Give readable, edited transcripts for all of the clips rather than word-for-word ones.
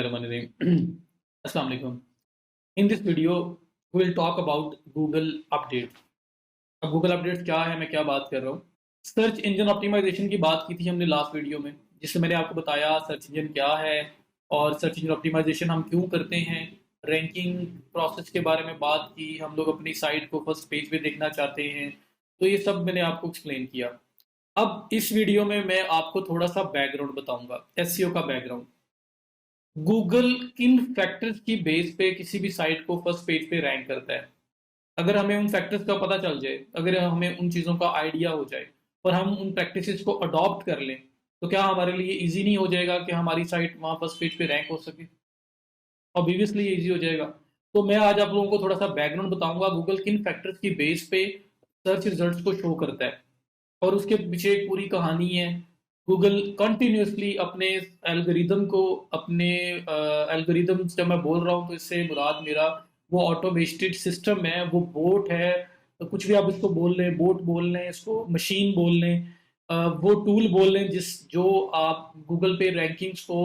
Bismillahirrahmanirrahim. Assalamu alaikum. In this video, we will talk about Google Updates. अब Google updates क्या है, मैं क्या बात कर रहा हूँ। सर्च इंजन ऑप्टिमाइजेशन की बात की थी हमने लास्ट वीडियो में, जिससे मैंने आपको बताया सर्च इंजन क्या है और सर्च इंजन ऑप्टिमाइजेशन हम क्यों करते हैं। रैंकिंग प्रोसेस के बारे में बात की, हम लोग अपनी साइट को फर्स्ट पेज पे देखना चाहते हैं, तो ये सब मैंने आपको एक्सप्लेन किया। अब इस वीडियो में मैं आपको थोड़ा सा बैकग्राउंड बताऊंगा, एसईओ का बैकग्राउंड। गूगल किन फैक्टर्स की बेस पे किसी भी साइट को फर्स्ट पेज पे रैंक करता है। अगर हमें उन फैक्टर्स का पता चल जाए, अगर हमें उन चीज़ों का आइडिया हो जाए और हम उन प्रैक्टिसेस को अडॉप्ट कर लें, तो क्या हमारे लिए इजी नहीं हो जाएगा कि हमारी साइट वहाँ फर्स्ट पेज पे रैंक हो सके। ऑब्वियसली इजी हो जाएगा। तो मैं आज आप लोगों को थोड़ा सा बैकग्राउंड बताऊंगा, गूगल किन फैक्टर्स की बेस पे सर्च रिजल्ट्स को शो करता है और उसके पीछे एक पूरी कहानी है। गूगल कंटिन्यूसली अपने एल्गोरिदम को, अपने एल्गोरिदम जब मैं बोल रहा हूँ तो इससे मुराद मेरा वो ऑटोमेटेड सिस्टम है, वो बोट है, तो कुछ भी आप इसको बोल लें, बोट बोल लें, इसको मशीन बोल लें, वो टूल बोल लें जो आप गूगल पे रैंकिंग्स को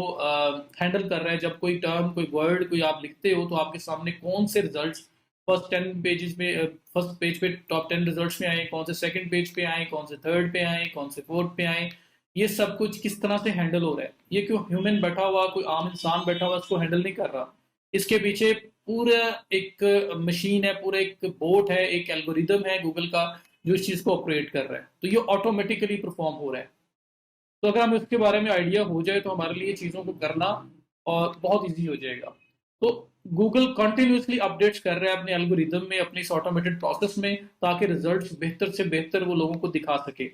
हैंडल कर रहा है। जब कोई टर्म, कोई वर्ड, कोई आप लिखते हो तो आपके सामने कौन से रिजल्ट्स फर्स्ट 10 पेजेस में, फर्स्ट पेज पे टॉप 10 रिजल्ट्स में आए, कौन से सेकंड पेज पे आए, कौन से थर्ड पे आए, कौन से फोर्थ पे आए, ये सब कुछ किस तरह से हैंडल हो रहा है। ये क्यों ह्यूमन बैठा हुआ, कोई आम इंसान बैठा हुआ इसको हैंडल नहीं कर रहा। इसके पीछे पूरा एक मशीन है, पूरा एक बोट है, एक एल्गोरिदम है गूगल का जो इस चीज़ को ऑपरेट कर रहा है। तो ये ऑटोमेटिकली परफॉर्म हो रहा है। तो अगर हमें उसके बारे में आइडिया हो जाए तो हमारे लिए चीज़ों को करना और बहुत ईजी हो जाएगा। तो गूगल कंटिन्यूसली अपडेट्स कर रहा है अपने एल्गोरिदम में, अपनी इस ऑटोमेटेड प्रोसेस में, ताकि रिजल्ट्स बेहतर से बेहतर वो लोगों को दिखा सके।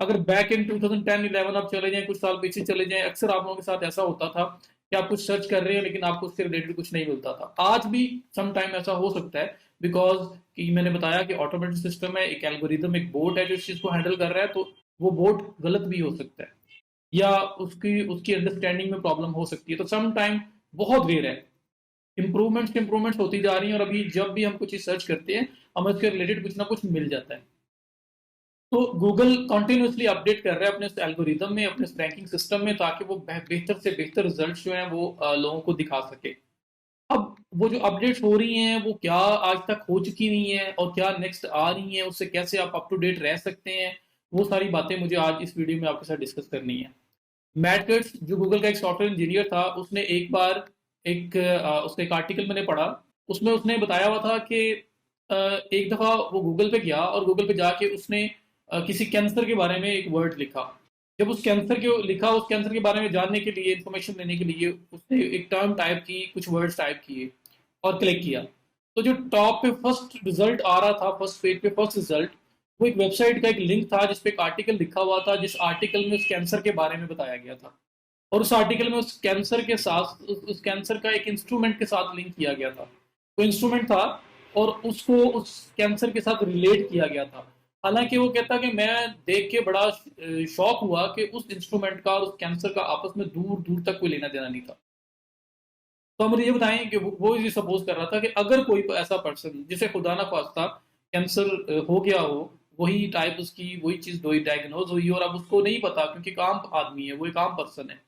अगर बैक इन 2010-11 आप चले जाएं, कुछ साल पीछे चले जाएं, अक्सर आप लोगों के साथ ऐसा होता था कि आप कुछ सर्च कर रहे हैं लेकिन आपको उससे रिलेटेड कुछ नहीं मिलता था। आज भी सम टाइम ऐसा हो सकता है, बिकॉज कि मैंने बताया कि ऑटोमेटेड सिस्टम है, एक एल्गोरिदम, एक बोट है जो इस चीज़ को हैंडल कर रहा है। तो वो बोट गलत भी हो सकता है या उसकी उसकी अंडरस्टैंडिंग में प्रॉब्लम हो सकती है। तो सम टाइम, बहुत रेयर है, इंप्रूवमेंट्स होती जा रही हैं और अभी जब भी हम कुछ चीज़ सर्च करते हैं हमें उसके रिलेटेड कुछ ना कुछ मिल जाता है। तो गूगल कंटिन्यूसली अपडेट कर रहा है अपने एल्गोरिदम में, अपने रैंकिंग सिस्टम में, ताकि वो बेहतर से बेहतर रिजल्ट्स जो हैं वो लोगों को दिखा सके। अब वो जो अपडेट्स हो रही हैं वो क्या आज तक हो चुकी हुई हैं और क्या नेक्स्ट आ रही हैं, उससे कैसे आप अप टू डेट रह सकते हैं, वो सारी बातें मुझे आज इस वीडियो में आपके साथ डिस्कस करनी है। मैट कर्ट्स जो गूगल का एक सॉफ्टवेयर इंजीनियर था, उसने एक बार उसका एक आर्टिकल मैंने पढ़ा, उसमें उसने बताया हुआ था कि एक दफ़ा वो गूगल पे गया और गूगल पे जाके उसने किसी कैंसर के बारे में एक वर्ड लिखा। जब उस कैंसर के लिखा, उस कैंसर के बारे में जानने के लिए, इंफॉर्मेशन लेने के लिए उसने एक टर्म टाइप की, कुछ वर्ड्स टाइप किए और क्लिक किया। तो जो टॉप पे फर्स्ट रिजल्ट आ रहा था, फर्स्ट पेज पे फर्स्ट रिजल्ट, वो एक वेबसाइट का एक लिंक था जिसपे एक आर्टिकल लिखा हुआ था, जिस आर्टिकल में उस कैंसर के बारे में बताया गया था। और उस आर्टिकल में उस कैंसर के साथ, उस कैंसर का एक इंस्ट्रूमेंट के साथ लिंक किया गया था। वो इंस्ट्रूमेंट था और उसको उस कैंसर के साथ रिलेट किया गया था। हालांकि वो कहता कि मैं देख के बड़ा शॉक हुआ कि उस इंस्ट्रूमेंट का और उस कैंसर का आपस में दूर दूर तक कोई लेना देना नहीं था। तो हम ये बताएं कि वो ये सपोज कर रहा था कि अगर कोई ऐसा पर्सन जिसे खुदा ना खास्ता कैंसर हो गया हो, वही टाइप उसकी वही चीज़ डायग्नोज हुई और अब उसको नहीं पता, क्योंकि एक आम आदमी है, वो एक आम पर्सन है।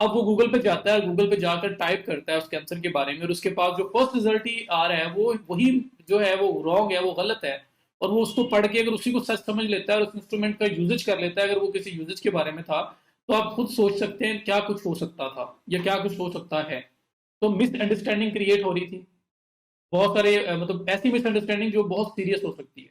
अब वो गूगल पे जाता है, गूगल पे जाकर टाइप करता है उस कैंसर के बारे में और उसके पास जो फर्स्ट रिजल्ट ही आ रहा है वो वही जो है वो रॉन्ग है, वो गलत है। और वो उसको पढ़ के अगर उसी को सच समझ लेता है और उस इंस्ट्रूमेंट का यूजेज कर लेता है, अगर वो किसी यूजेज के बारे में था, तो आप खुद सोच सकते हैं क्या कुछ हो सकता था या क्या कुछ हो सकता है। तो मिसअंडरस्टैंडिंग क्रिएट हो रही थी, बहुत सारे मतलब ऐसी मिसअंडरस्टैंडिंग जो बहुत सीरियस हो सकती है।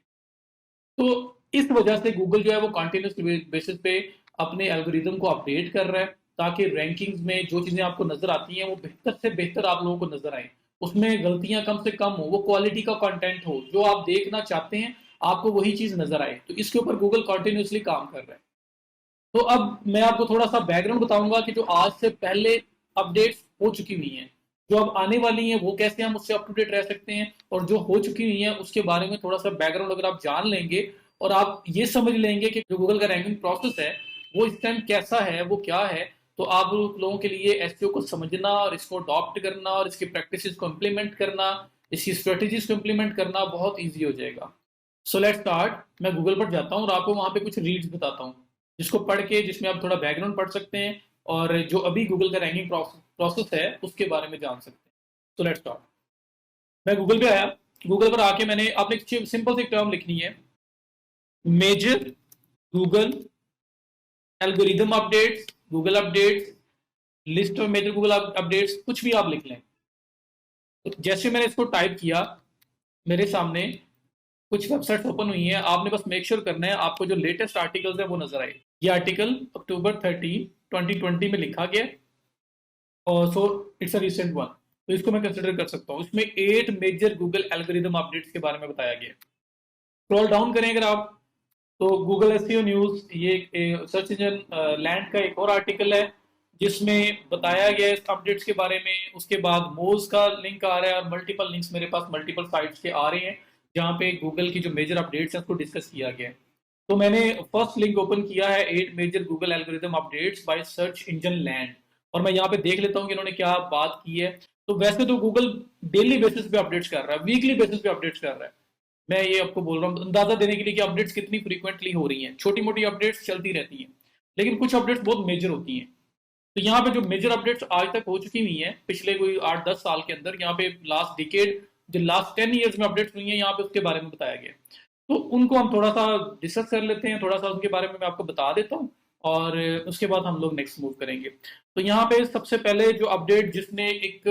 तो इस वजह से गूगल जो है वो कंटिन्यूस बेसिस पे अपने एल्गोरिदम को अपडेट कर रहा है, ताकि रैंकिंग्स में जो चीज़ें आपको नजर आती हैं वो बेहतर से बेहतर आप लोगों को नजर आए, उसमें गलतियां कम से कम हो, वो क्वालिटी का कंटेंट हो, जो आप देखना चाहते हैं आपको वही चीज़ नजर आए। तो इसके ऊपर गूगल कंटिन्यूसली काम कर रहा है। तो अब मैं आपको थोड़ा सा बैकग्राउंड बताऊंगा कि जो आज से पहले अपडेट्स हो चुकी हुई हैं, जो अब आने वाली हैं, वो कैसे हम उससे अप टू डेट रह सकते हैं, और जो हो चुकी हुई हैं उसके बारे में थोड़ा सा बैकग्राउंड अगर आप जान लेंगे और आप ये समझ लेंगे कि जो गूगल का रैंकिंग प्रोसेस है वो इस टाइम कैसा है, वो क्या है, तो आप लोगों के लिए एसईओ को समझना और इसको अडॉप्ट करना और इसकी प्रैक्टिसेस को इम्प्लीमेंट करना, इसकी स्ट्रेटेजीज को इम्प्लीमेंट करना बहुत ईजी हो जाएगा। So let's start. मैं गूगल पर जाता हूँ और आपको वहाँ पे कुछ रीड्स बताता हूँ जिसको पढ़ के, जिसमें आप थोड़ा बैकग्राउंड पढ़ सकते हैं और जो अभी गूगल का रैंकिंग प्रोसेस है उसके बारे में जान सकते हैं। तो लेट्स स्टार्ट। मैं गूगल पे आया, गूगल पर आके मैंने आपने एक सिंपल सी टर्म लिखनी है, major Google algorithm updates, Google updates, list of major Google updates, कुछ भी आप लिख लें। तो जैसे मैंने इसको टाइप किया, मेरे सामने कुछ वेबसाइट ओपन हुई है। आपने बस मेक श्योर करना है आपको जो लेटेस्ट आर्टिकल्स है वो नजर आए। ये आर्टिकल अक्टूबर 13 2020 में लिखा गया और so it's a recent one, तो इसको मैं कंसिडर कर सकता हूँ। इसमें 8 मेजर गूगल एल्गोरिदम अपडेट्स के बारे में बताया गया। स्क्रॉल डाउन करें अगर आप, तो गूगल एसईओ न्यूज, ये सर्च इंजन लैंड का एक और आर्टिकल है जिसमें बताया गया है अपडेट्स के बारे में। उसके बाद मोज का लिंक आ रहा है और मल्टीपल लिंक्स मेरे पास मल्टीपल साइट्स के आ रहे हैं जहाँ पे गूगल की जो मेजर अपडेट्स हैं उसको डिस्कस किया गया है। तो मैंने फर्स्ट लिंक ओपन किया है 8 major Google algorithm updates by search engine land, और मैं यहाँ पे देख लेता हूँ कि इन्होंने क्या बात की है। तो वैसे तो गूगल डेली बेसिस पे अपडेट्स कर रहा है, वीकली बेसिस पे अपडेट्स कर रहा है। मैं ये आपको बोल रहा हूँ अंदाजा देने के लिए कि अपडेट्स कितनी फ्रीक्वेंटली हो रही हैं। छोटी मोटी अपडेट्स चलती रहती हैं, लेकिन कुछ अपडेट्स बहुत मेजर होती हैं। तो यहाँ पे जो मेजर अपडेट्स आज तक हो चुकी हुई हैं पिछले कोई 8-10 साल के अंदर, यहाँ पे लास्ट डिकेड जो लास्ट 10 ईयर्स में अपडेट्स हुई हैं यहाँ पे उसके बारे में बताया गया। तो उनको हम थोड़ा सा डिस्कस कर लेते हैं, थोड़ा सा उनके बारे में मैं आपको बता देता हूँ और उसके बाद हम लोग नेक्स्ट मूव करेंगे। तो यहाँ पे सबसे पहले जो अपडेट जिसने एक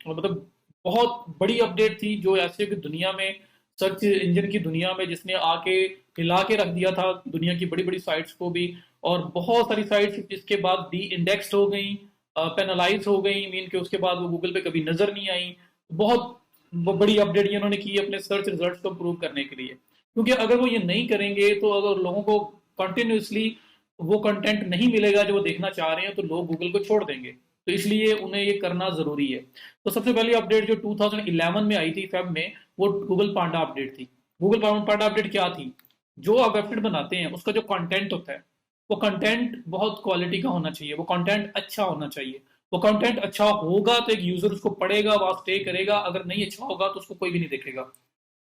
मतलब बहुत बड़ी अपडेट थी, जो ऐसे की दुनिया में, सर्च इंजन की दुनिया में जिसने आके हिला के रख दिया था दुनिया की बड़ी बड़ी साइट्स को भी, और बहुत सारी साइट्स इसके बाद डी इंडेक्स्ड हो गई, पेनलाइज हो गई, मीन के उसके बाद वो गूगल पे कभी नजर नहीं आई। बहुत बड़ी अपडेट ये उन्होंने की अपने सर्च रिजल्ट्स को इम्प्रूव करने के लिए, क्योंकि अगर वो ये नहीं करेंगे तो अगर लोगों को कंटिन्यूसली वो कंटेंट नहीं मिलेगा जो वो देखना चाह रहे हैं तो लोग गूगल को छोड़ देंगे। तो इसलिए उन्हें ये करना जरूरी है। तो सबसे पहली अपडेट जो 2011 में आई थी फेब में, वो गूगल पांडा अपडेट थी। गूगल पांडा अपडेट क्या थी? जो आप वेबसाइट बनाते हैं उसका जो कंटेंट होता है वो कंटेंट बहुत क्वालिटी का होना चाहिए, वो कंटेंट अच्छा होना चाहिए। वो कंटेंट अच्छा होगा तो एक यूजर उसको पढ़ेगा, वहां स्टे करेगा। अगर नहीं अच्छा होगा तो उसको कोई भी नहीं देखेगा।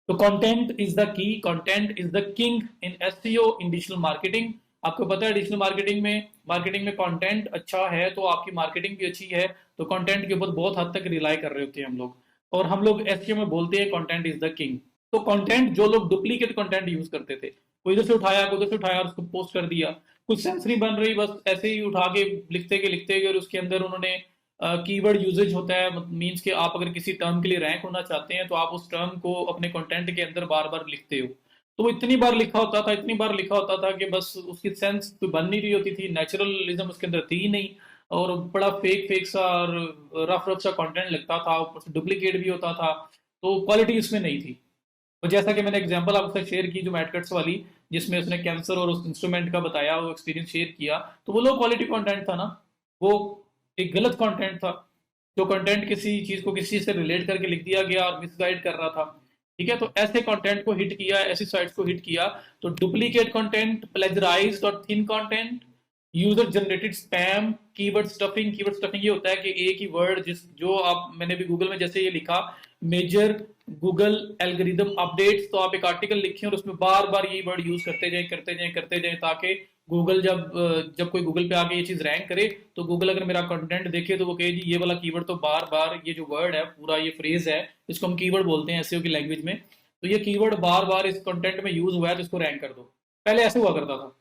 तो content is the key, content is the king in SEO, in digital marketing. आपको पता है डिजिटल मार्केटिंग में कंटेंट अच्छा है तो आपकी मार्केटिंग भी अच्छी है। तो कंटेंट के ऊपर बहुत हद तक रिलाई कर रहे होते हैं हम लोग, और हम लोग एसईओ में बोलते हैं कंटेंट इज द किंग। तो कंटेंट, जो लोग डुप्लीकेट कंटेंट यूज करते थे, कोई इधर से उठाया कोई उधर से उठाया और उसको पोस्ट कर दिया, कुछ सेंस नहीं बन रही, बस ऐसे ही उठा के लिखते गए और उसके अंदर उन्होंने कीवर्ड यूजेज होता है, मींस कि आप अगर किसी टर्म के लिए रैंक होना चाहते हैं तो आप उस टर्म को अपने कंटेंट के अंदर बार बार लिखते हो। तो वो इतनी बार लिखा होता था, इतनी बार लिखा होता था कि बस उसकी सेंस तो बन नहीं रही होती थी, नेचुरलिज्म उसके अंदर थी ही नहीं, और बड़ा फेक सा और रफ सा कंटेंट लगता था, ऊपर से डुप्लीकेट भी होता था। तो क्वालिटी इसमें नहीं थी। तो जैसा कि मैंने एग्जांपल आपसे शेयर की जो मैटकट्स वाली, जिसमें उसने कैंसर और उस इंस्ट्रूमेंट का बताया, वो एक्सपीरियंस शेयर किया, तो वो लो क्वालिटी कंटेंट था ना, वो एक गलत कंटेंट था। जो कंटेंट किसी चीज को किसी से रिलेट करके लिख दिया गया और मिसगाइड कर रहा था। ठीक है, तो ऐसे कंटेंट को हिट किया, ऐसी साइट्स को हिट किया। तो डुप्लीकेट कंटेंट, प्लेजराइज्ड और thin content, user generated spam, keyword stuffing. Keyword stuffing ये होता है कि एक ही वर्ड जो आप, मैंने भी गूगल में जैसे ये लिखा मेजर गूगल एल्गोरिदम अपडेट्स, तो आप एक आर्टिकल लिखें और उसमें बार बार यही वर्ड यूज करते जाएं ताकि गूगल जब कोई गूगल पे आके ये चीज रैंक करे तो गूगल अगर मेरा कंटेंट देखे तो वो कहे जी ये वाला कीवर्ड तो बार बार, ये जो वर्ड है पूरा, ये फ्रेज है, इसको हम कीवर्ड बोलते हैं एसईओ की लैंग्वेज में, तो ये कीवर्ड बार बार इस कंटेंट में यूज हुआ है तो इसको रैंक कर दो। पहले ऐसे हुआ करता था,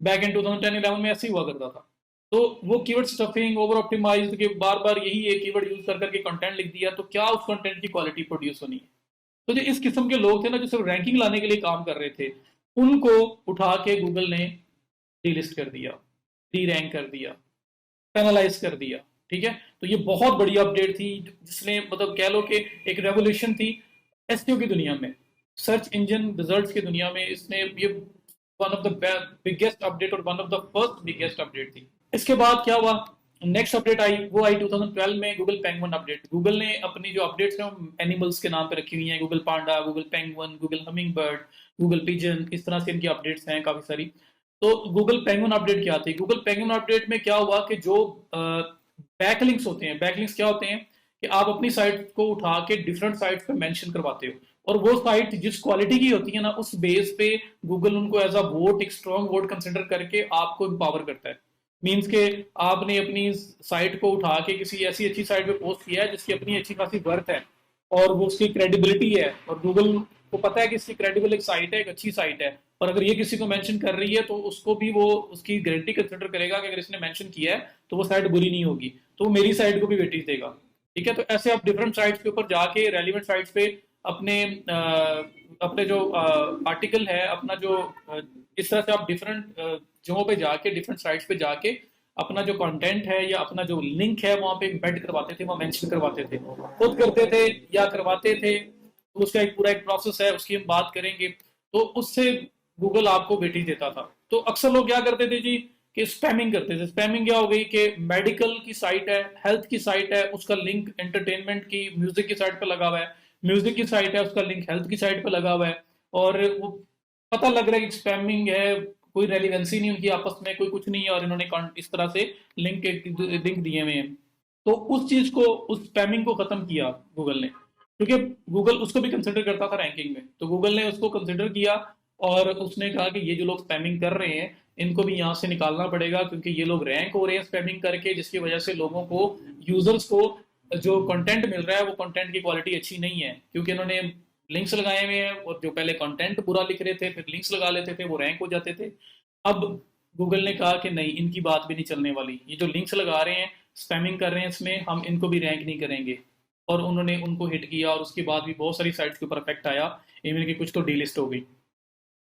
बैक इन 2010-11 में ऐसे ही हुआ करता था। तो वो कीवर्ड स्टफिंग, ओवर ऑप्टिमाइज्ड के बार बार यही एक कीवर्ड यूज करके कंटेंट लिख दिया, तो क्या उस कंटेंट की क्वालिटी प्रोड्यूस होनी है? तो जो इस किस्म के लोग थे ना, जो सिर्फ रैंकिंग लाने के लिए काम कर रहे थे, उनको उठा के गूगल ने डीलिस्ट कर दिया, डी रैंक कर दिया, पेनलाइज कर दिया। ठीक है, तो ये बहुत बड़ी अपडेट थी जिसने मतलब कह लो कि एक रेवोल्यूशन थी एसईओ की दुनिया में, सर्च इंजन रिजल्ट्स की दुनिया में। इसने ये one of the biggest update और one of the first biggest update थी। इसके बाद क्या हुआ, नेक्स्ट अपडेट आई, वो आई 2012 में, गूगल पेंगुइन अपडेट। गूगल ने अपनी जो अपडेट्स हैं एनिमल्स के नाम पे रखी हुई हैं, Google panda, Google penguin, Google hummingbird, Google pigeon, इस तरह से इनकी अपडेट्स हैं काफी सारी। तो गूगल पेंगुइन अपडेट क्या थी? गूगल पेंगुइन अपडेट में क्या हुआ कि जो बैकलिंक्स होते हैं, बैकलिंक्स क्या होते हैं कि आप अपनी साइट को उठा के डिफरेंट साइट्स पे मेंशन करवाते हो, और वो साइट जिस क्वालिटी की होती है ना, उस बेस पे गूगल उनको एज अ वोट, एक स्ट्रॉन्ग वोट कंसिडर करके आपको एम्पावर करता है। मीन्स के आपने अपनी साइट को उठा के किसी ऐसी अच्छी साइट पे पोस्ट किया है जिसकी अपनी अच्छी खासी वर्थ है और वो उसकी क्रेडिबिलिटी है और गूगल को पता है कि इसकी क्रेडिबल एक साइट है, एक अच्छी साइट है, और अगर ये किसी को मेंशन कर रही है तो उसको भी वो उसकी गारंटी कंसिडर करेगा कि अगर इसने मेंशन किया है तो वो साइट बुरी नहीं होगी, तो वो मेरी साइट को भी वेटेज देगा। ठीक है, तो ऐसे आप डिफरेंट साइट्स के ऊपर जाके रेलिवेंट साइट्स पे अपने अपने जो आर्टिकल है अपना जो इस तरह से आप डिफरेंट जगहों पे जाके डिफरेंट साइट्स पे जाके अपना जो कंटेंट है या अपना जो लिंक है वहां पे एम्बेड करवाते थे, वहां मेंशन करवाते थे, खुद करते थे या करवाते थे, तो उसका एक पूरा एक प्रोसेस है, उसकी हम बात करेंगे। तो उससे गूगल आपको वेटेज देता था। तो अक्सर लोग क्या करते थे जी कि स्पैमिंग करते थे। स्पैमिंग क्या हो गई कि मेडिकल की साइट है, हेल्थ की साइट है, उसका लिंक एंटरटेनमेंट की म्यूजिक की साइट पर लगा हुआ है, म्यूजिक की साइट है उसका लिंक हेल्थ की साइट पर लगा हुआ है, और वो पता लग रहा है कि स्पैमिंग है, कोई रेलिवेंसी नहीं उनकी आपस में, कोई कुछ नहीं है, और इन्होंने इस तरह से लिंक दिए हुए हैं। तो उस चीज को, उस स्पैमिंग को खत्म किया गूगल ने, क्योंकि गूगल उसको भी कंसिडर करता था रैंकिंग में, तो गूगल ने उसको कंसिडर किया और उसने कहा कि ये जो लोग स्पैमिंग कर रहे हैं इनको भी यहाँ से निकालना पड़ेगा, क्योंकि ये लोग रैंक हो रहे हैं स्पैमिंग करके, जिसकी वजह से लोगों को, यूजर्स को जो कंटेंट मिल रहा है वो कंटेंट की क्वालिटी अच्छी नहीं है, क्योंकि इन्होंने लिंक्स लगाए हुए हैं और जो पहले कंटेंट बुरा लिख रहे थे फिर लिंक्स लगा लेते थे वो रैंक हो जाते थे। अब गूगल ने कहा कि नहीं, इनकी बात भी नहीं चलने वाली, ये जो लिंक्स लगा रहे हैं स्पैमिंग कर रहे हैं इसमें, हम इनको भी रैंक नहीं करेंगे। और उन्होंने उनको हिट किया और उसके बाद भी बहुत सारी साइट्स के ऊपर इफेक्ट आया, इवन की कुछ तो डीलिस्ट हो गई।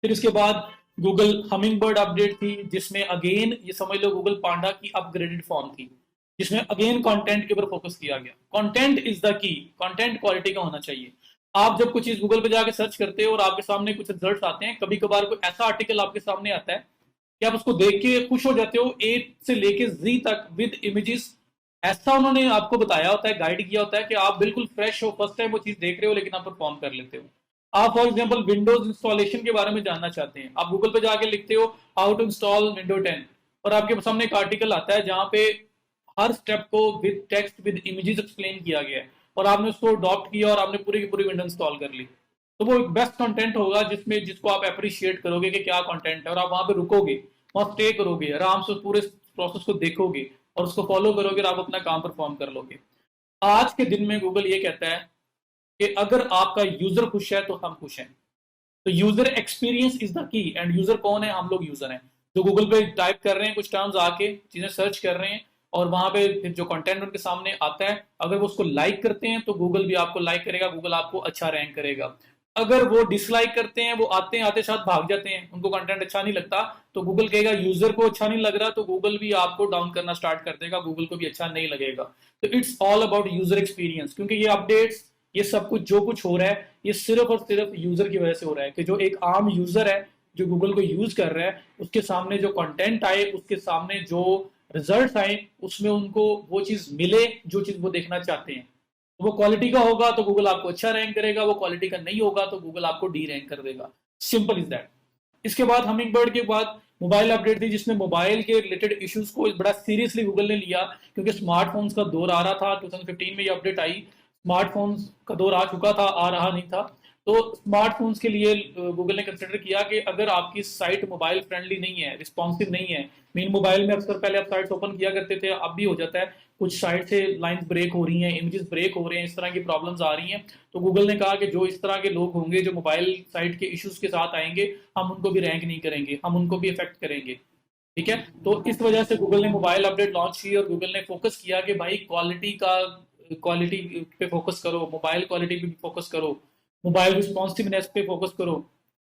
फिर इसके बाद गूगल हमिंग बर्ड अपडेट थी, जिसमें अगेन ये समझ लो गूगल पांडा की अपग्रेडेड फॉर्म थी, जिसमें अगेन कंटेंट के ऊपर फोकस किया गया। Content is the key, content quality का होना चाहिए। आप जब कुछ चीज गूगल पे जाके सर्च करते हो और आपके सामने कुछ रिजल्ट्स आते हैं, कभी कभार कोई ऐसा आर्टिकल आपके सामने आता है कि आप उसको देख के खुश हो जाते हो, ए से लेके जी तक विद इमेजेस, ऐसा उन्होंने आपको बताया होता है, गाइड किया होता है कि आप बिल्कुल फ्रेश हो, फर्स्ट टाइम वो चीज देख रहे हो, लेकिन आप परफॉर्म कर लेते हो। आप फॉर एग्जांपल विंडोज इंस्टॉलेशन के बारे में जानना चाहते हैं, आप गूगल पे जाके लिखते हो हाउ टू इंस्टॉल विंडो 10, और आपके सामने एक आर्टिकल आता है जहां पे हर स्टेप को with text with images explain किया गया है, और आपने उसको अडॉप्ट किया और आपने पूरी की पूरी विंडो इंस्टॉल कर ली, तो वो एक बेस्ट कंटेंट होगा जिसमें जिसको आप अप्रिशिएट करोगे कि क्या कंटेंट है, और आप वहां पे रुकोगे, वहां स्टे करोगे, आराम से पूरे प्रोसेस को देखोगे और उसको फॉलो करोगे और आप अपना काम परफॉर्म कर लोगे। आज के दिन में गूगल ये कहता है कि अगर आपका यूजर खुश है तो हम खुश हैं। तो user experience is the key, and user कौन है? हम लोग यूजर हैं, जो गूगल पे टाइप कर रहे हैं कुछ टर्म्स, आके चीजें सर्च कर रहे हैं, और वहां पे फिर जो कंटेंट उनके सामने आता है, अगर वो उसको लाइक करते हैं तो गूगल भी आपको लाइक करेगा, गूगल आपको अच्छा रैंक करेगा। अगर वो डिसलाइक करते हैं, वो आते हैं आते साथ भाग जाते हैं, उनको कंटेंट अच्छा नहीं लगता, तो गूगल कहेगा यूजर को अच्छा नहीं लग रहा, तो गूगल भी आपको डाउन करना स्टार्ट कर देगा, गूगल को भी अच्छा नहीं लगेगा। तो it's all about user experience, क्योंकि ये अपडेट्स, ये सब कुछ जो कुछ हो रहा है, ये सिर्फ और सिर्फ यूजर की वजह से हो रहा है, कि जो एक आम यूजर है जो गूगल को यूज कर रहा है, उसके सामने जो कंटेंट आए, उसके सामने जो रिजल्ट आए, उसमें उनको वो चीज मिले जो चीज वो देखना चाहते हैं। तो वो क्वालिटी का होगा तो गूगल आपको अच्छा रैंक करेगा, वो क्वालिटी का नहीं होगा तो गूगल आपको डी रैंक कर देगा। Simple is that. इसके बाद हमिंग बर्ड के बाद मोबाइल अपडेट थी, जिसमें मोबाइल के रिलेटेड इश्यूज को बड़ा सीरियसली गूगल ने लिया, क्योंकि स्मार्टफोन्स का दौर आ रहा था। 2015 में ये अपडेट आई, स्मार्टफोन्स का दौर आ चुका था, आ रहा नहीं था। तो स्मार्टफोन्स के लिए गूगल ने कंसिडर किया कि अगर आपकी साइट मोबाइल फ्रेंडली नहीं है, रिस्पॉन्सिव नहीं है, मीन मोबाइल में अक्सर पहले आप साइट्स ओपन किया करते थे, अब भी हो जाता है, कुछ साइट से लाइंस ब्रेक हो रही हैं, इमेजेस ब्रेक हो रहे हैं, इस तरह की प्रॉब्लम्स आ रही हैं, तो गूगल ने कहा कि जो इस तरह के लोग होंगे जो मोबाइल साइट के इश्यूज के साथ आएंगे, हम उनको भी रैंक नहीं करेंगे, हम उनको भी इफेक्ट करेंगे। ठीक है, तो इस वजह से गूगल ने मोबाइल अपडेट लॉन्च की और गूगल ने फोकस किया कि भाई क्वालिटी पे फोकस करो, मोबाइल क्वालिटी पे भी फोकस करो, मोबाइल रिस्पॉन्सिवनेस पे फोकस करो,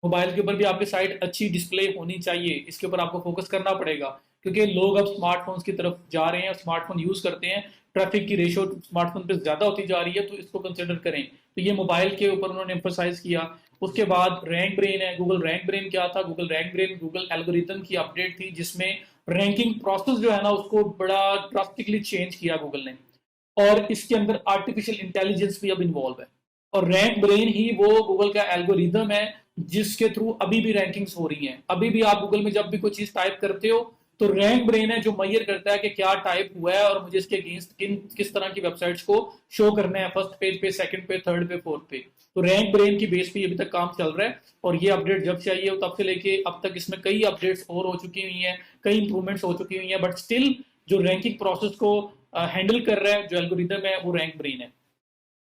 मोबाइल के ऊपर भी आपकी साइट अच्छी डिस्प्ले होनी चाहिए, इसके ऊपर आपको फोकस करना पड़ेगा, क्योंकि लोग अब स्मार्टफोन्स की तरफ जा रहे हैं, स्मार्टफोन यूज करते हैं, ट्रैफिक की रेशो स्मार्टफोन पे ज्यादा होती जा रही है, तो इसको कंसिडर करें। तो ये मोबाइल के ऊपर उन्होंने एम्फोसाइज किया। उसके बाद रैंक ब्रेन है, गूगल रैंक ब्रेन क्या था? Google rank brain Google algorithm की अपडेट थी, जिसमें रैंकिंग प्रोसेस जो है ना उसको बड़ा ड्रास्टिकली चेंज किया गूगल ने, और इसके अंदर आर्टिफिशियल इंटेलिजेंस भी अब इन्वॉल्व है, और रैंक ब्रेन ही वो गूगल का एल्गोरिदम है जिसके थ्रू अभी भी रैंकिंग्स हो रही हैं। अभी भी आप गूगल में जब भी कोई चीज टाइप करते हो तो रैंक ब्रेन है जो मैयर करता है कि क्या टाइप हुआ है और मुझे इसके अगेंस्ट किस तरह की वेबसाइट्स को शो करना है, फर्स्ट पेज पे, सेकंड पे, थर्ड पे, फोर्थ पे। तो रैंक ब्रेन की बेस पे अभी तक काम चल रहा है और ये अपडेट जब से आई है तब से लेके अब तक इसमें कई अपडेट्स और हो चुकी हुई हैं, कई इंप्रूवमेंट्स हो चुकी हुई हैं, बट स्टिल जो रैंकिंग प्रोसेस को हैंडल कर रहा है, जो एल्गोरिदम है, वो रैंक ब्रेन है।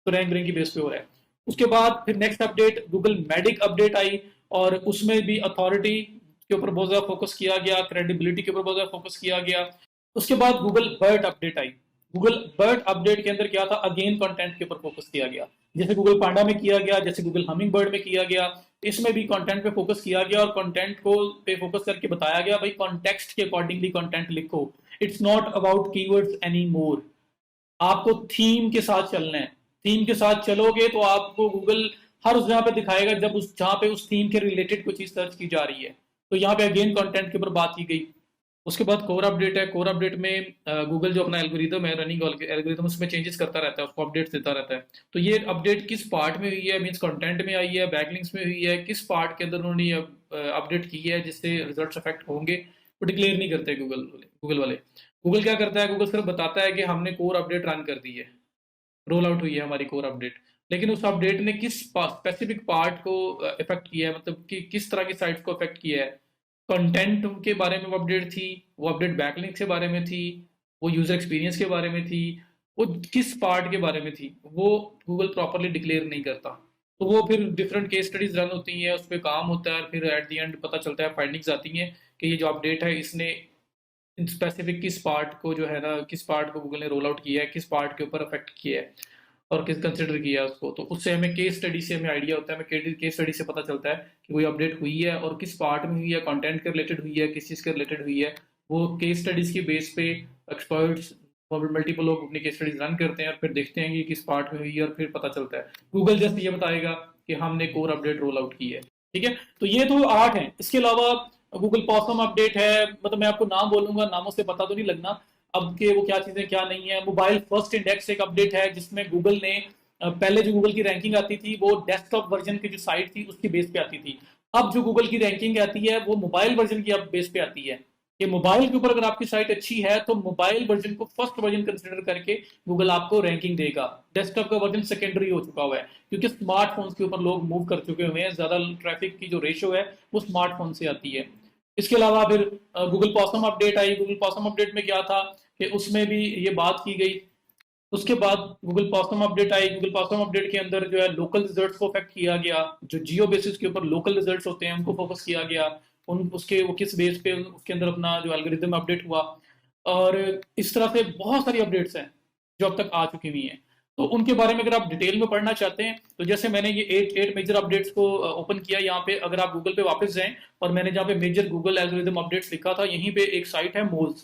तो रैंक ब्रेन की बेस पे हो रहा है। उसके बाद फिर next update Google medic update आई और उसमें भी अथॉरिटी के ऊपर बहुत ज्यादा फोकस किया गया, क्रेडिबिलिटी के ऊपर बहुत ज्यादा फोकस किया गया। उसके बाद गूगल बर्ड अपडेट आई। गूगल बर्ड अपडेट के अंदर क्या था, अगेन कंटेंट के ऊपर फोकस किया गया, जैसे गूगल पांडा में किया गया, जैसे गूगल हमिंग बर्ड में किया गया, इसमें भी कंटेंट पे फोकस किया गया और कंटेंट को पे फोकस करके बताया गया भाई कॉन्टेक्स्ट के अकॉर्डिंगली कंटेंट लिखो, it's not about keywords any more. आपको थीम के साथ चलना है, थीम के साथ चलोगे तो आपको गूगल हर उस जगह पे दिखाएगा जब उस जहां पे उस थीम के रिलेटेड कोई चीज सर्च की जा रही है। तो यहाँ पे अगेन कंटेंट के ऊपर बात की गई। उसके बाद कोर अपडेट है। कोर अपडेट में गूगल जो अपना एल्गोरिदम है, रनिंग एल्गोरिदम, उसमें चेंजेस करता रहता है, उसको अपडेट्स देता रहता है। तो ये अपडेट किस पार्ट में हुई है, मींस कंटेंट में आई है, बैकलिंक्स में हुई है, किस पार्ट के अंदर उन्होंने अपडेट की है जिससे रिजल्ट्स अफेक्ट होंगे, वो डिक्लेयर नहीं करते गूगल वाले। गूगल क्या करता है, गूगल सिर्फ बताता है कि हमने कोर अपडेट रन कर दी है, रोल आउट हुई है हमारी कोर अपडेट, लेकिन उस अपडेट ने किस स्पेसिफिक पार्ट को इफेक्ट किया है, मतलब कि किस तरह की साइट्स को इफेक्ट किया है। कंटेंट के बारे में वो अपडेट थी, वो अपडेट बैकलिंक के बारे में थी, वो यूजर एक्सपीरियंस के बारे में थी, वो किस पार्ट के बारे में थी, वो गूगल प्रॉपरली डिक्लेयर नहीं करता। तो वो फिर डिफरेंट केस स्टडीज रन होती हैं, उस पर काम होता है, फिर एट द एंड पता चलता है, फाइंडिंग्स आती हैं कि ये जो अपडेट है इसने स्पेसिफिक किस पार्ट को जो है ना, किस पार्ट को गूगल ने रोल आउट किया है, किस पार्ट के ऊपर अफेक्ट किया है और किस कंसिडर किया है उसको। तो उससे हमें केस स्टडी से हमें आइडिया होता है, हमें केस स्टडी से पता चलता है कि कोई अपडेट हुई है और किस पार्ट में हुई है, कंटेंट के रिलेटेड हुई है, किस चीज़ के रिलेटेड हुई है। वो केस स्टडीज की बेस पे एक्सपर्ट्स मल्टीपल लोग अपनी केस स्टडीज रन करते हैं और फिर देखते हैं कि किस पार्ट में हुई है और फिर पता चलता है। गूगल जस्ट ये बताएगा कि हमने कोर अपडेट रोल आउट की है। ठीक है, तो ये तो 8 है। इसके अलावा गूगल पॉसम अपडेट है, मतलब मैं आपको नाम बोलूंगा, नामों से पता तो नहीं लगना अब के वो क्या चीजें क्या नहीं है। मोबाइल फर्स्ट इंडेक्स एक अपडेट है जिसमें गूगल ने पहले जो गूगल की रैंकिंग आती थी वो डेस्कटॉप वर्जन की जो साइट थी उसकी बेस पे आती थी। अब जो गूगल की रैंकिंग आती है वो मोबाइल वर्जन की अब बेस पे आती है कि मोबाइल के ऊपर अगर आपकी साइट अच्छी है तो मोबाइल वर्जन को फर्स्ट वर्जन कंसिडर करके गूगल आपको रैंकिंग देगा। डेस्कटॉप का वर्जन सेकेंडरी हो चुका हुआ है क्योंकि स्मार्टफोन्स के ऊपर लोग मूव कर चुके हुए हैं, ज्यादा ट्रैफिक की जो रेशो है वो स्मार्टफोन से आती है। इसके अलावा फिर गूगल पॉसम अपडेट आई। गूगल पॉसम अपडेट में क्या था कि उसमें भी ये बात की गई। उसके बाद गूगल पॉसम अपडेट आई। गूगल पॉसम अपडेट के अंदर जो है लोकल रिजल्ट्स को अफेक्ट किया गया, जो जियो बेसिस के ऊपर लोकल रिजल्ट्स होते हैं उनको फोकस किया गया, उन उसके वो किस बेस पे उसके अंदर अपना जो एल्गोरिदम अपडेट हुआ। और इस तरह से बहुत सारी अपडेट्स हैं जो अब तक आ चुकी हुई हैं। तो उनके बारे में अगर आप डिटेल में पढ़ना चाहते हैं तो जैसे मैंने ये 8 मेजर अपडेट्स को ओपन किया यहाँ पे, अगर आप गूगल पे वापस जाएं और मैंने जहाँ पे मेजर गूगल एल्गोरिदम अपडेट्स लिखा था, यहीं पे एक साइट है मोज,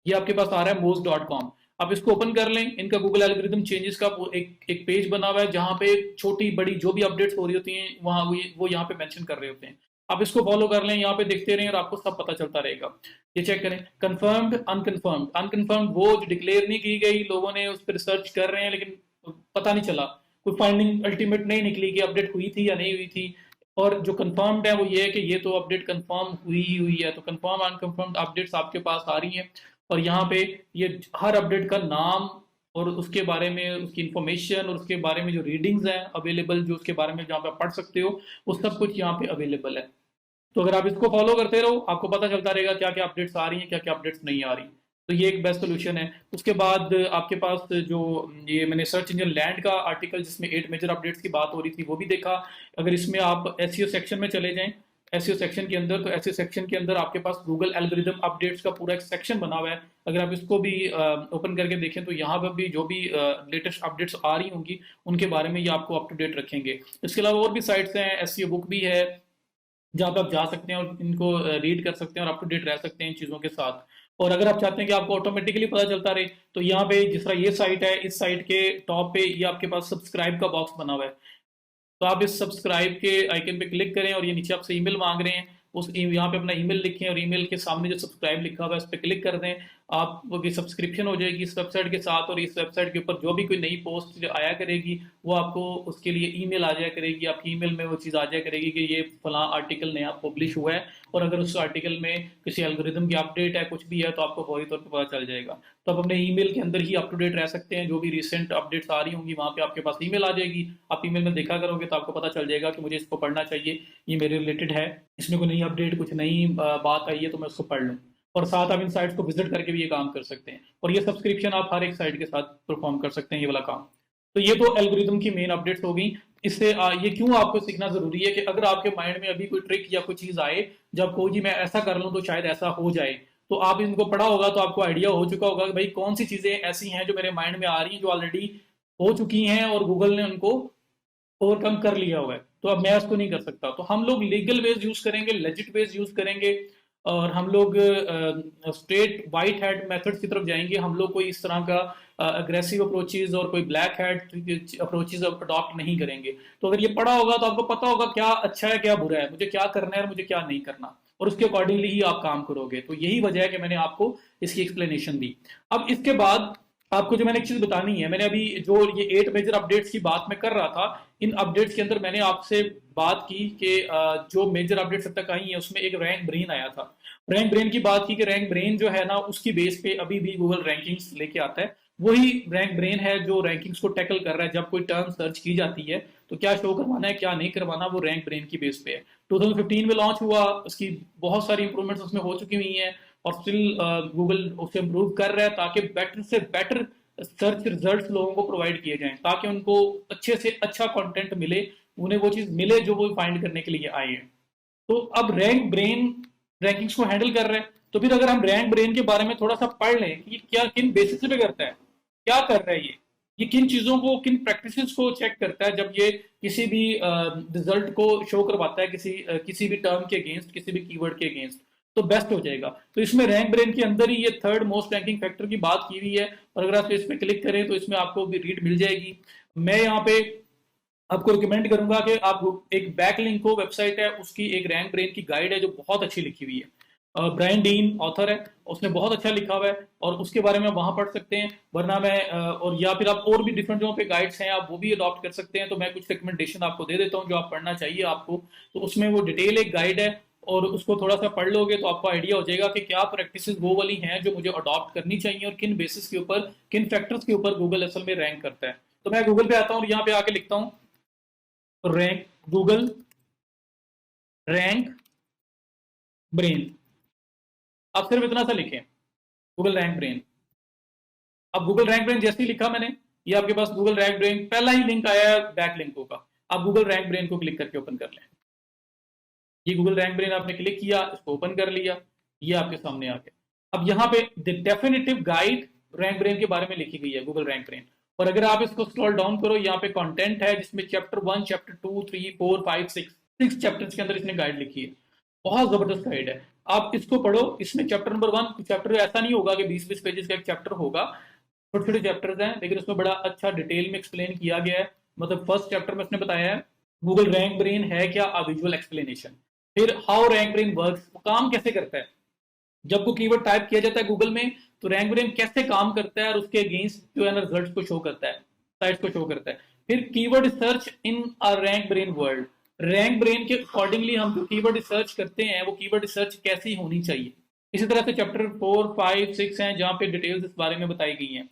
ये आपके पास आ रहा है moz.com। आप इसको ओपन कर लें, इनका गूगल एल्गोरिदम चेंजेस का एक पेज बना हुआ है जहां पे छोटी बड़ी जो भी अपडेट्स हो रही होती हैं वहां वो यहाँ पे मेंशन कर रहे होते हैं। आप इसको फॉलो कर लें, यहाँ पे देखते रहें और आपको सब पता चलता रहेगा। ये चेक करें, कंफर्म्ड अनकंफर्म्ड। अनकंफर्म्ड वो जो डिक्लेयर नहीं की गई, लोगों ने उस पर रिसर्च कर रहे हैं लेकिन पता नहीं चला, कोई फाइंडिंग अल्टीमेट नहीं निकली कि अपडेट हुई थी या नहीं हुई थी। और जो कंफर्म्ड है वो ये है कि ये तो अपडेट कंफर्म हुई ही हुई है। तो कंफर्म अनकंफर्म्ड अपडेट्स आपके पास आ रही हैं और यहाँ पे ये हर अपडेट का नाम और उसके बारे में उसकी इंफॉर्मेशन और उसके बारे में जो रीडिंग्स हैं अवेलेबल, जो उसके बारे में जहाँ पे आप पढ़ सकते हो, वो सब कुछ यहाँ पे अवेलेबल है। तो अगर आप इसको फॉलो करते रहो आपको पता चलता रहेगा क्या क्या अपडेट्स आ रही हैं, क्या क्या अपडेट्स नहीं आ रही। तो ये एक बेस्ट सोल्यूशन है। उसके बाद आपके पास जो ये मैंने सर्च इंजन लैंड का आर्टिकल जिसमें 8 मेजर अपडेट्स की बात हो रही थी वो भी देखा। अगर इसमें आप एसईओ सेक्शन में चले जाएं, एसईओ सेक्शन के अंदर, तो एसईओ सेक्शन के अंदर आपके पास गूगल एल्गोरिदम अपडेट्स का पूरा एक सेक्शन बना हुआ है। अगर आप इसको भी ओपन करके देखें तो यहाँ पर भी जो भी लेटेस्ट अपडेट्स आ रही होंगी उनके बारे में ये आपको अप टू डेट रखेंगे। इसके अलावा और भी साइट्स हैं, एसईओ बुक भी है जहाँ पे आप जा सकते हैं और इनको रीड कर सकते हैं और अप टू डेट रह सकते हैं इन चीज़ों के साथ। और अगर आप चाहते हैं कि आपको ऑटोमेटिकली पता चलता रहे तो यहाँ पे जिस तरह ये साइट है, इस साइट के टॉप पे ये आपके पास सब्सक्राइब का बॉक्स बना हुआ है। तो आप इस सब्सक्राइब के आइकन पे क्लिक करें और ये नीचे आपसे ईमेल मांग रहे हैं, उस यहाँ पे अपना ईमेल लिखें और ईमेल के सामने जो सब्सक्राइब लिखा हुआ है उस पर क्लिक कर दें। आपकी सब्सक्रिप्शन हो जाएगी इस वेबसाइट के साथ, और इस वेबसाइट के ऊपर जो भी कोई नई पोस्ट आया करेगी वो आपको उसके लिए ईमेल आ जाया करेगी, आपकी ईमेल में वो चीज़ आ जाया करेगी कि ये फलां आर्टिकल नया पब्लिश हुआ है, और अगर उस आर्टिकल में किसी एल्गोरिदम की अपडेट है कुछ भी है तो आपको फौरी तौर पर पता चल जाएगा। तो आप अपने ईमेल के अंदर ही अप टू डेट रह सकते हैं, जो भी रिसेंट अपडेट्स आ रही होंगी वहाँ पे आपके पास ईमेल आ जाएगी, आप ईमेल में देखा करोगे तो आपको पता चल जाएगा कि मुझे इसको पढ़ना चाहिए, ये मेरे रिलेटेड है, इसमें कोई नई अपडेट कुछ नई बात आई है तो मैं उसको पढ़ लूँ। और साथ आप इन साइट्स को विजिट करके भी ये काम कर सकते हैं, और ये सब्सक्रिप्शन आप हर एक साइट के साथ परफॉर्म कर सकते हैं ये वाला काम। तो ये तो एल्गोरिदम की मेन अपडेट्स हो गई। इससे ये क्यों आपको सीखना जरूरी है कि अगर आपके माइंड में अभी कोई ट्रिक या कोई चीज आए जब को जी मैं ऐसा कर लूँ तो शायद ऐसा हो जाए, तो आप इनको पढ़ा होगा तो आपको आइडिया हो चुका होगा कि भाई कौन सी चीजें ऐसी हैं जो मेरे माइंड में आ रही हैं जो ऑलरेडी हो चुकी हैं और गूगल ने उनको ओवरकम कर लिया हुआ है, तो अब मैं उसको नहीं कर सकता। तो हम लोग लीगल वेज यूज करेंगे, लेजिट वेज यूज करेंगे, और हम लोग स्ट्रेट वाइट हैट मेथड्स की तरफ जाएंगे। हम लोग कोई इस तरह का अग्रेसिव अप्रोचेज और कोई ब्लैक हैट अप्रोचेज अडॉप्ट नहीं करेंगे। तो अगर ये पढ़ा होगा तो आपको पता होगा क्या अच्छा है क्या बुरा है, मुझे क्या करना है और मुझे क्या नहीं करना, और उसके अकॉर्डिंगली ही आप काम करोगे। तो यही वजह है कि मैंने आपको इसकी एक्सप्लेनेशन दी। अब इसके बाद आपको जो मैंने एक चीज बतानी है, मैंने अभी जो ये 8 मेजर अपडेट्स की बात मैं कर रहा था, इन अपडेट्स के अंदर मैंने आपसे बात की कि जो मेजर अपडेट्स अब तक आई हैं उसमें एक रैंक ब्रेन आया था। रैंक ब्रेन की बात की कि रैंक ब्रेन जो है ना उसकी बेस पे अभी भी गूगल रैंकिंग्स लेके आता है। वही रैंक ब्रेन है जो रैंकिंग्स को टैकल कर रहा है। जब कोई टर्म सर्च की जाती है तो क्या शो करवाना है क्या नहीं करवाना, वो रैंक ब्रेन की बेस पे है। 2015 में लॉन्च हुआ, उसकी बहुत सारी इंप्रूवमेंट्स उसमें हो चुकी हुई हैं, और स्टिल गूगल उसे इम्प्रूव कर रहा है ताकि बेटर से बेटर सर्च रिजल्ट्स लोगों को प्रोवाइड किए जाएं, ताकि उनको अच्छे से अच्छा कंटेंट मिले, उन्हें वो चीज मिले जो वो फाइंड करने के लिए आए हैं। तो अब रैंक ब्रेन रैंकिंग्स को हैंडल कर रहे हैं, तो फिर अगर हम रैंक ब्रेन के बारे में थोड़ा सा पढ़ लें कि क्या किन बेसिस पे करता है, क्या कर रहा है ये किन चीजों को किन प्रैक्टिसेस को चेक करता है जब ये किसी भी रिजल्ट को शो करवाता है किसी भी टर्म के अगेंस्ट, किसी भी कीवर्ड के अगेंस्ट, तो बेस्ट हो जाएगा। तो इसमें रैंक ब्रेन के अंदर ही ये थर्ड मोस्ट रैंकिंग फैक्टर की बात की हुई है, और अगर आप इस पर क्लिक करें तो इसमें आपको भी रीड मिल जाएगी। मैं यहाँ पे आपको रिकमेंड करूंगा कि आप एक बैक लिंक हो, वेबसाइट है उसकी, एक रैंक ब्रेन की गाइड है जो बहुत अच्छी लिखी हुई है। ब्रायन डीन ऑथर है, उसने बहुत अच्छा लिखा हुआ है, और उसके बारे में वहां पढ़ सकते हैं। वरना मैं और या फिर आप और भी डिफरेंट जगहों पे गाइड्स हैं आप वो भी अडॉप्ट कर सकते हैं। तो मैं कुछ रिकमेंडेशन आपको दे देता हूँ जो आप पढ़ना चाहिए आपको। तो उसमें वो डिटेल एक गाइड है, और उसको थोड़ा सा पढ़ लोगे तो आपको आइडिया हो जाएगा कि क्या प्रैक्टिसेस वो वाली हैं जो मुझे अडॉप्ट करनी चाहिए, और किन बेसिस के ऊपर किन फैक्टर्स के ऊपर गूगल असल में रैंक करता है। तो मैं गूगल पे आता हूँ और यहाँ पे आके लिखता हूँ रैंक गूगल रैंक ब्रेन। आप सिर्फ इतना सा लिखें गूगल रैंक ब्रेन। अब गूगल रैंक ब्रेन जैसे ही लिखा मैंने, ये आपके पास गूगल रैंक ब्रेन पहला ही लिंक आया है बैक लिंकों का। आप गूगल रैंक ब्रेन को क्लिक करके ओपन कर लें। ये गूगल रैंक ब्रेन आपने क्लिक किया, इसको ओपन कर लिया, ये आपके सामने आ गया। अब यहाँ पे the definitive guide rank brain के बारे में लिखी गई है गूगल रैंक ब्रेन। और अगर आप इसको स्क्रॉल डाउन करो, यहाँ पे कंटेंट है जिसमें चैप्टर 1 चैप्टर 2 3 4 5 6 चैप्टर्स के अंदर इसने गाइड लिखी है। बहुत जबरदस्त गाइड है, आप इसको पढ़ो। इसमें चैप्टर नंबर 1 चैप्टर ऐसा नहीं होगा कि 20-20 पेजेस का एक चैप्टर होगा, छोटे छोटे चैप्टर्स हैं, लेकिन उसमें बड़ा अच्छा डिटेल में एक्सप्लेन किया गया है। मतलब फर्स्ट चैप्टर में उसने बताया है गूगल रैंक ब्रेन है क्या, अ विजुअल एक्सप्लेनेशन। फिर हाउ रैंक ब्रेन वर्क्स, वो काम कैसे करता है। जब वो कीवर्ड टाइप किया जाता है गूगल में तो रैंक ब्रेन कैसे काम करता है और उसके अगेंस्ट जो है ना रिजल्ट को शो करता है, साइट्स को शो करता है। फिर keyword search in a rank brain world, rank brain के अकॉर्डिंगली हम जो कीवर्ड सर्च करते हैं वो कीवर्ड सर्च कैसी होनी चाहिए। इसी तरह से चैप्टर 4 5 6 हैं जहाँ पे डिटेल्स इस बारे में बताई गई हैं।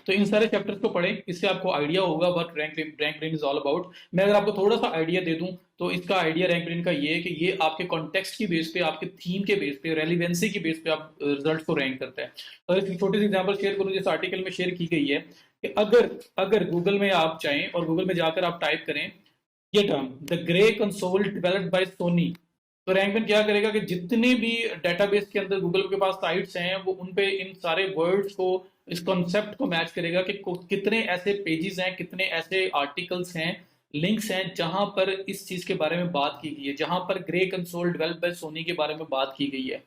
तो इन सारे चैप्टर्स को पढ़ें, इससे आपको आइडिया होगा what rank brain is all about. मैं अगर आपको थोड़ा सा आइडिया दे दूं तो इसका आइडिया रैंक ब्रेन का ये है कि ये आपके कॉन्टेक्स्ट की बेस पे, आपके थीम के बेस पे, रेलिवेंसी की बेस पे आप रिजल्ट्स को रैंक करता है। और इसकी छोटी सी एग्जांपल शेयर करूं जिस आर्टिकल में शेयर की गई है कि अगर अगर गूगल में आप चाहें और गूगल में जाकर आप टाइप करें ये term the grey console developed by Sony, तो रैंकमैन क्या करेगा कि जितने भी डेटाबेस के अंदर गूगल के पास साइट्स हैं वो उन पे इन सारे वर्ड्स को, इस कॉन्सेप्ट को मैच करेगा कि कितने ऐसे पेजेस हैं, कितने ऐसे आर्टिकल्स हैं, लिंक्स हैं जहां पर इस चीज के बारे में बात की गई है, जहां पर grey console developed by Sony के बारे में बात की गई है।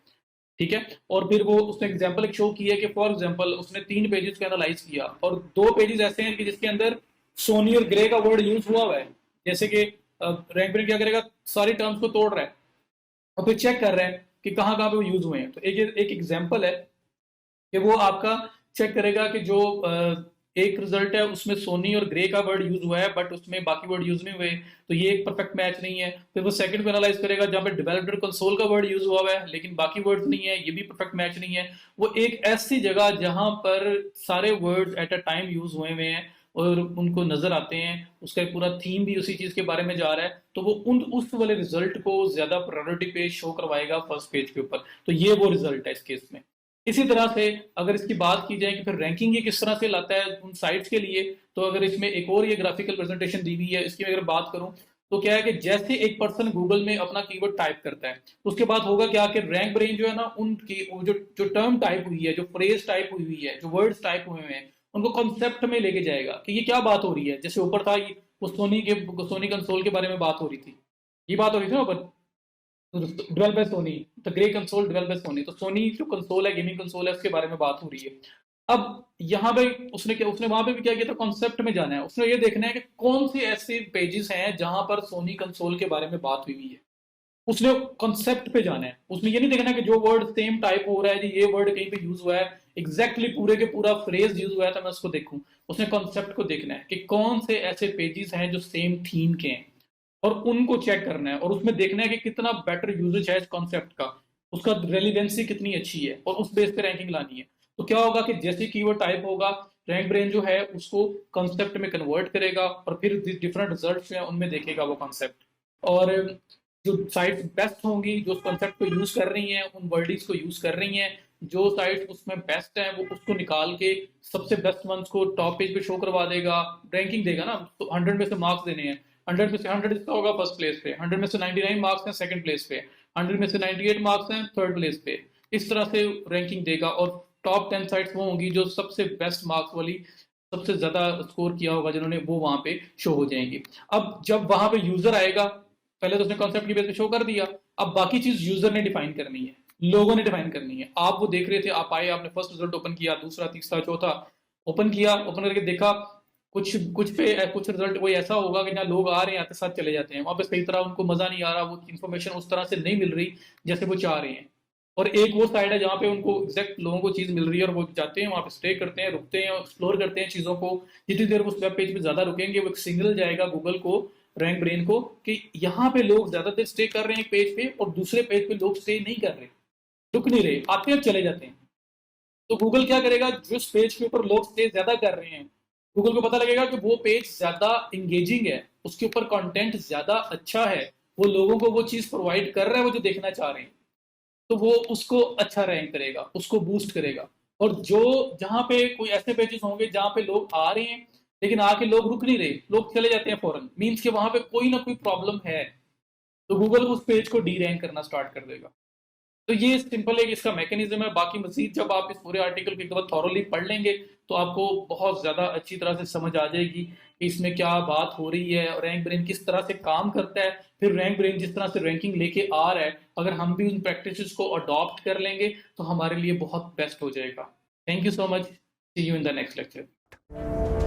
ठीक है, और फिर वो उसने एग्जांपल एक शो किया कि फॉर एग्जांपल उसने 3 पेजेस को एनालाइज किया और 2 पेजेस ऐसे हैं कि जिसके अंदर सोनी और ग्रे का वर्ड यूज हुआ है। जैसे कि रैंक ब्रेन क्या करेगा, सारी टर्म्स को तोड़ रहा है और फिर चेक कर रहे हैं कि कहाँ कहाँ पे वो यूज हुए हैं। तो एक एग्जांपल है कि वो आपका चेक करेगा कि जो एक रिजल्ट है उसमें सोनी और ग्रे का वर्ड यूज हुआ है बट उसमें बाकी वर्ड यूज नहीं हुए, तो ये एक परफेक्ट मैच नहीं है। फिर वो सेकंड को एनालाइज करेगा जहाँ पे डेवलपर कंसोल का वर्ड यूज हुआ है लेकिन बाकी वर्ड्स नहीं है, ये भी परफेक्ट मैच नहीं है। वो एक ऐसी जगह जहां पर सारे words at a time use हुए हैं और उनको नजर आते हैं, उसका पूरा थीम भी उसी चीज के बारे में जा रहा है, तो वो उस वाले रिजल्ट को ज्यादा प्रायोरिटी पे शो करवाएगा फर्स्ट पेज के ऊपर। तो ये वो रिजल्ट है इस केस में। इसी तरह से अगर इसकी बात की जाए कि फिर रैंकिंग ये किस तरह से लाता है उन साइट्स के लिए, तो अगर इसमें एक और ये ग्राफिकल प्रेजेंटेशन दी हुई है, इसकी अगर बात करूं तो क्या है कि जैसे एक पर्सन गूगल में अपना कीवर्ड टाइप करता है तो उसके बाद होगा क्या कि रैंक ब्रेन जो है ना, उनकी जो जो टर्म टाइप हुई है, जो फ्रेज टाइप हुई है, जो वर्ड्स टाइप हुए हैं, उनको कॉन्सेप्ट में लेके जाएगा कि ये क्या बात हो रही है। जैसे ऊपर था ये, वो सोनी कंसोल के बारे में बात हो रही थी, ये बात हो रही थी ना ऊपर, develop by Sony, the grey console develop by Sony, तो सोनी जो कंसोल है, गेमिंग कंसोल है, उसके बारे में बात हो रही है। अब यहाँ पे उसने वहां पे भी क्या किया था, कॉन्सेप्ट में जाना है, उसने ये देखना है कि कौन से ऐसे पेजेस हैं जहां पर सोनी कंसोल के बारे में बात हुई है। उसने कॉन्सेप्ट पे जाना है, उसने ये नहीं देखना कि जो वर्ड सेम टाइप हो रहा है, ये वर्ड कहीं पे यूज हुआ है, एग्जैक्टली पूरे के पूरा फ्रेज यूज हुआ है तो मैं उसको देखूं। उसने कॉन्सेप्ट को देखना है कि कौन से ऐसे पेजेस हैं जो सेम थीम के हैं और उनको चेक करना है, और उसमें देखना है कि कितना बेटर यूजेज है इस कॉन्सेप्ट का, उसका रेलिवेंसी कितनी अच्छी है, और उस बेस पे रैंकिंग लानी है। तो क्या होगा कि जैसे कीवर्ड टाइप होगा, रैंक ब्रेन जो है उसको कॉन्सेप्ट में कन्वर्ट करेगा और फिर डिफरेंट रिजल्ट्स जो है उनमें देखेगा वो कॉन्सेप्ट। और जो साइट्स बेस्ट होंगी, जो उस कॉन्सेप्ट को यूज कर रही हैं, उन वर्डिंग्स को यूज कर रही हैं, जो साइट्स उसमें बेस्ट हैं वो उसको निकाल के सबसे बेस्ट वंस को टॉप पेज पे शो करवा देगा, रैंकिंग देगा ना। तो 100 में से मार्क्स देने हैं, 100 में से 100 इसका होगा फर्स्ट प्लेस पे, 100 में से 99 मार्क्स हैं सेकंड प्लेस पे, 100 में से 98 मार्क्स हैं थर्ड प्लेस पे। इस तरह से रैंकिंग देगा और टॉप 10 साइट्स वो होंगी जो सबसे बेस्ट मार्क्स वाली, सबसे ज्यादा स्कोर किया होगा जिन्होंने, वो वहां पे शो हो जाएंगी। अब जब वहां पे यूजर आएगा, पहले तो उसने कॉन्सेप्ट की बेस पे शो कर दिया, अब बाकी चीज यूजर ने डिफाइन करनी है, लोगों ने डिफाइन करनी है। आप वो देख रहे थे, आप आए, आपने फर्स्ट रिजल्ट ओपन किया, दूसरा तीसरा चौथा ओपन किया, ओपन करके देखा, कुछ रिजल्ट कोई ऐसा होगा कि जहाँ लोग आ रहे हैं आते साथ चले जाते हैं, वहां पे सही तरह उनको मजा नहीं आ रहा, वो इन्फॉर्मेशन उस तरह से नहीं मिल रही जैसे वो चाह रहे हैं। और एक वो साइड है जहाँ पे उनको एग्जैक्ट लोगों को चीज मिल रही है और वो जाते हैं वहां पे, स्टे करते हैं, रुकते हैं, एक्सप्लोर करते हैं चीजों को। जितनी देर वो उस वेब पेज पे ज्यादा रुकेंगे, वो एक सिग्नल जाएगा गूगल को, रैंक ब्रेन को, कि यहाँ पे लोग ज्यादा देर स्टे कर रहे हैं पेज पे और दूसरे पेज पे लोग स्टे नहीं कर रहे, रुक नहीं रहे, आते हैं चले जाते हैं। तो गूगल क्या करेगा, जिस पेज के ऊपर लोग स्टे ज्यादा कर रहे हैं, गूगल को पता लगेगा कि वो पेज ज्यादा इंगेजिंग है, उसके ऊपर कंटेंट ज्यादा अच्छा है, वो लोगों को वो चीज प्रोवाइड कर रहा है वो जो देखना चाह रहे हैं, तो वो उसको अच्छा रैंक करेगा, उसको बूस्ट करेगा। और जो जहां पे कोई ऐसे पेजेस होंगे जहां पे लोग आ रहे हैं लेकिन आके लोग रुक नहीं रहे, लोग चले जाते हैं फौरन, मीन्स के वहां पे कोई ना कोई प्रॉब्लम है, तो गूगल उस पेज को डी रैंक करना स्टार्ट कर देगा। तो ये सिंपल एक इसका मैकेनिज्म है। बाकी मजीद जब आप इस पूरे आर्टिकल को एक दफा थॉरोली पढ़ लेंगे तो आपको बहुत ज्यादा अच्छी तरह से समझ आ जाएगी कि इसमें क्या बात हो रही है और रैंक ब्रेन किस तरह से काम करता है। फिर रैंक ब्रेन जिस तरह से रैंकिंग लेके आ रहा है, अगर हम भी उन प्रैक्टिसेस को अडॉप्ट कर लेंगे तो हमारे लिए बहुत बेस्ट हो जाएगा। Thank you so much, see you in the next lecture.